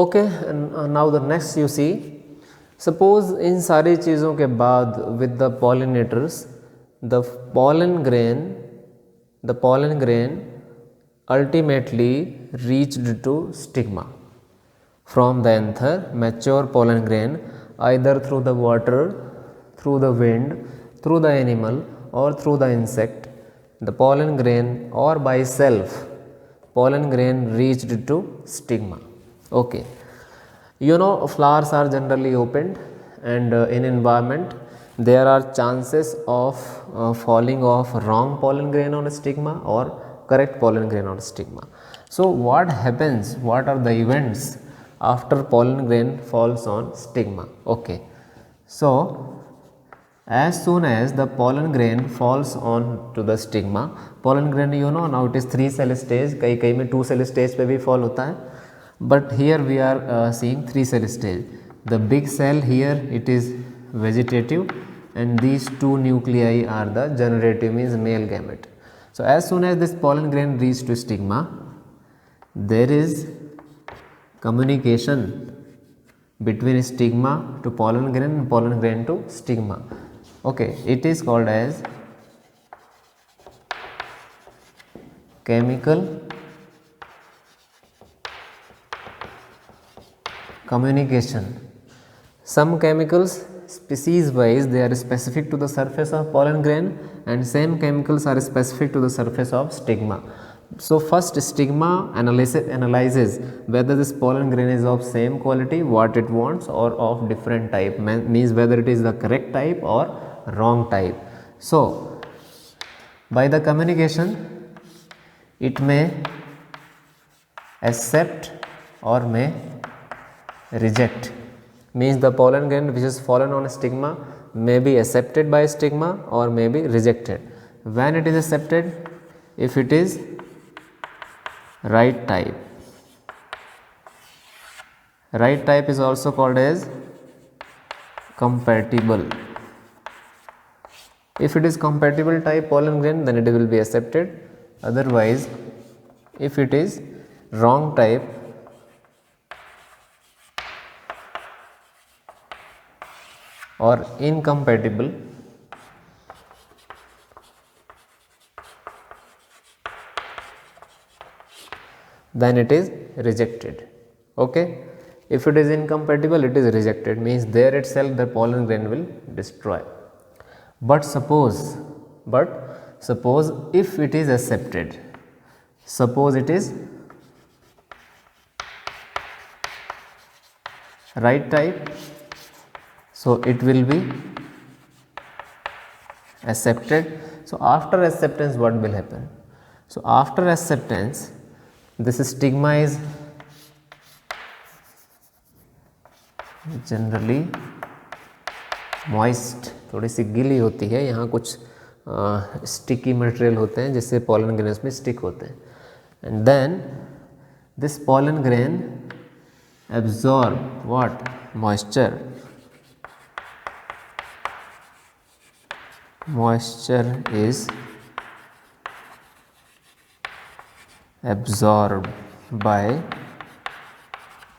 Okay, now the next you see, suppose इन सारी चीज़ों के बाद with the pollinators the pollen grain ultimately reached to stigma from the anther, mature pollen grain either through the water, through the wind, through the animal or through the insect, the pollen grain or by self pollen grain reached to stigma. Okay, you know flowers are generally opened and in environment there are chances of falling of wrong pollen grain on stigma or correct pollen grain on stigma. So what happens, what are the events after pollen grain falls on stigma? Okay, so as soon as the pollen grain falls on to the stigma, pollen grain you know now it is 3 cell stage, कई में 2 cell stage पे भी fall होता है, but here we are seeing 3 cell stage. The big cell here it is vegetative and these 2 nuclei are the generative, means male gamete. So as soon as this pollen grain reaches to stigma, there is communication between stigma to pollen grain and pollen grain to stigma. Okay, it is called as chemical communication. Some chemicals species wise they are specific to the surface of pollen grain and same chemicals are specific to the surface of stigma. So first stigma analyzes whether this pollen grain is of same quality what it wants or of different type, means whether it is the correct type or wrong type. So by the communication it may accept or may reject, means the pollen grain which is fallen on stigma may be accepted by stigma or may be rejected. When it is accepted, if it is right type is also called as compatible. If it is compatible type pollen grain then it will be accepted, otherwise if it is wrong type or incompatible then it is rejected. Okay, if it is incompatible it is rejected, means there itself the pollen grain will destroy. But suppose if it is accepted, suppose it is right type, so it will be accepted. So after acceptance what will happen? So after acceptance this stigma is generally moist, थोड़ी सी गीली होती है, यहाँ कुछ sticky material होते हैं जिससे pollen grains में स्टिक होते हैं, and then this pollen grain absorb what? Moisture is absorbed by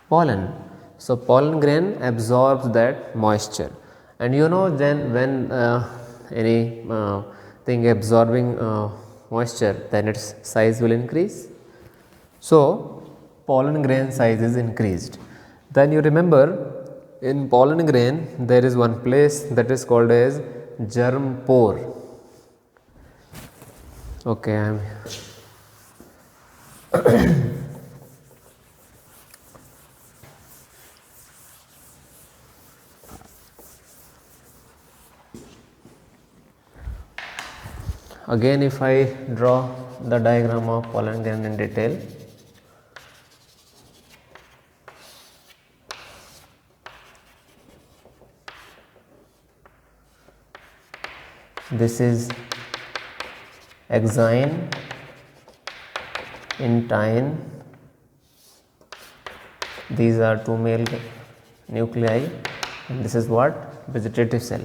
pollen. So pollen grain absorbs that moisture, and you know then when any thing absorbing moisture then its size will increase. So pollen grain size is increased. Then you remember in pollen grain there is one place that is called as germ pore. Okay, again if I draw the diagram of pollen grain in detail, this is exine, intine, these are 2 male nuclei, and this is what? Vegetative cell.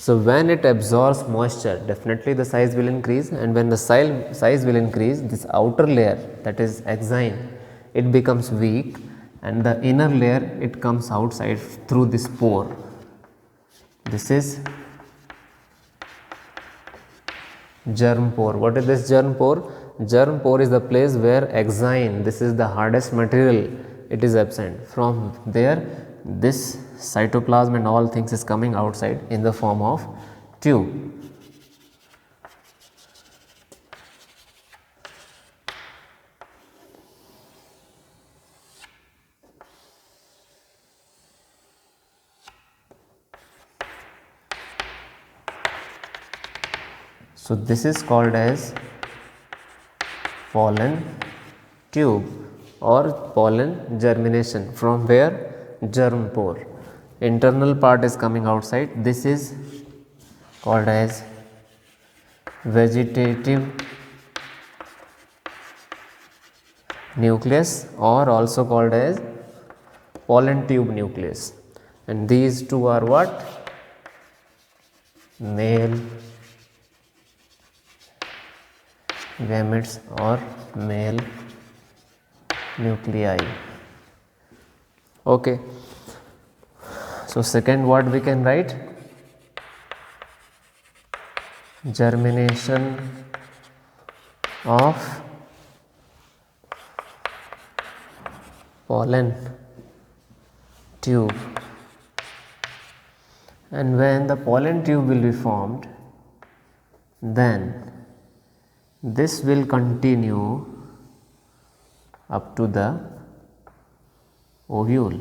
So when it absorbs moisture, definitely the size will increase, and when the size will increase, this outer layer, that is exine, it becomes weak, and the inner layer, it comes outside through this pore. This is germ pore. What is this germ pore? Germ pore is the place where exine, this is the hardest material, it is absent. From there, this cytoplasm and all things is coming outside in the form of tube. So this is called as pollen tube or pollen germination. From where? Germ pore. Internal part is coming outside. This is called as vegetative nucleus, or also called as pollen tube nucleus. And these two are what? Male gametes or male nuclei. Okay. So second word we can write germination of pollen tube. And when the pollen tube will be formed, then this will continue up to the ovule.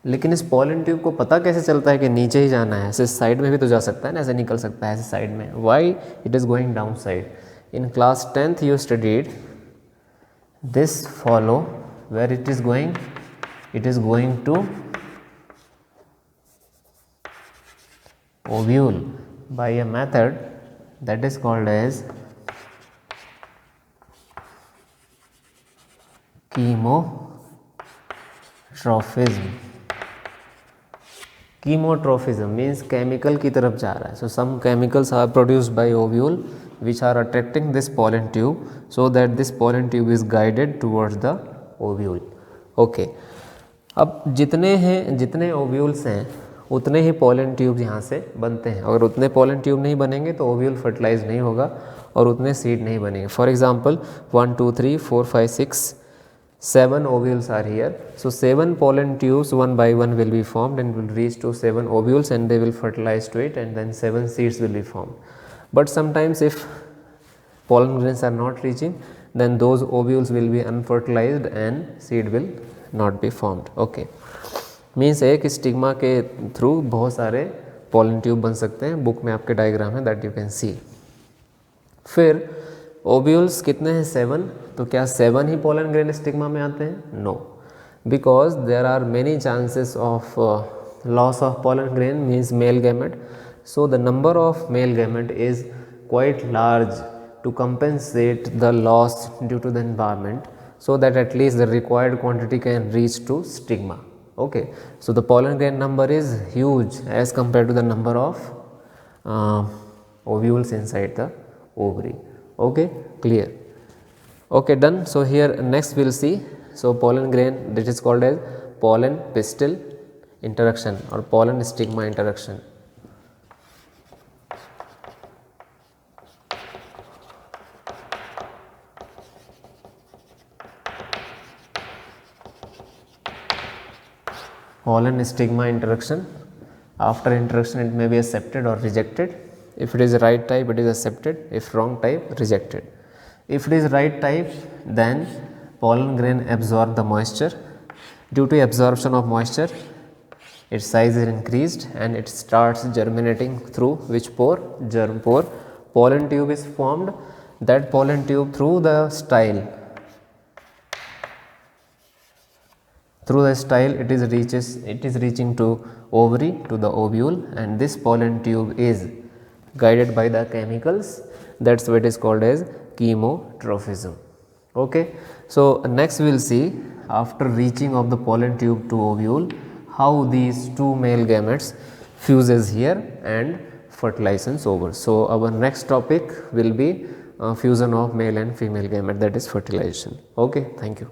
लेकिन इस pollen tube को पता कैसे चलता है कि नीचे ही जाना है? ऐसे साइड में भी तो जा सकता है ना, ऐसे निकल सकता है ऐसे साइड में. Why it is going down side? In class 10th you studied this follow where it is going, it is going to ovule by a method that is called as chemotrophism. Chemotrophism means chemical की तरफ जा रहा है. So some chemicals are produced by ovule which are attracting this pollen tube, so that this pollen tube is guided towards the ovule. Okay. अब जितने ovules हैं उतने ही pollen tube यहाँ से बनते हैं. अगर उतने पोलन ट्यूब नहीं बनेंगे तो ओव्यूल फर्टिलाइज नहीं होगा और उतने सीड नहीं बनेंगे. For example 1 2 3 4 5 6 7 ovules are here. So 7 pollen tubes one by one will be formed and will reach to 7 ovules, and they will fertilize to it, and then 7 seeds will be formed. But sometimes if pollen grains are not reaching, then those ovules will be unfertilized and seed will not be formed. Okay. Means एक stigma के through बहुत सारे pollen tube बन सकते हैं. Book में आपके diagram है, दैट यू कैन सी. फिर ओव्यूल्स कितने हैं? 7. तो क्या 7 ही पोलन ग्रेन स्टिग्मा में आते हैं? No, because there are many chances of loss of pollen grain means male gamete. So the number of male gamete is quite large to compensate the loss due to the environment, so that at least the required quantity can reach to stigma. Okay, so the pollen grain number is huge as compared to the number of ovules inside the ovary. Okay, clear? Okay, done. So here next we will see, so pollen grain, that is called as pollen pistil interaction or pollen stigma interaction. Pollen stigma interaction. After interaction it may be accepted or rejected. If it is right type it is accepted, if wrong type rejected. If it is right type, then pollen grain absorb the moisture. Due to absorption of moisture, its size is increased and it starts germinating through which pore? Germ pore. Pollen tube is formed. That pollen tube through the style it is reaching to ovary, to the ovule, and this pollen tube is guided by the chemicals. That's what is called as chemotrophism. Okay, so next we will see, after reaching of the pollen tube to ovule, how these two male gametes fuses here and fertilizations over. So, our next topic will be fusion of male and female gamete, that is fertilization. Okay, thank you.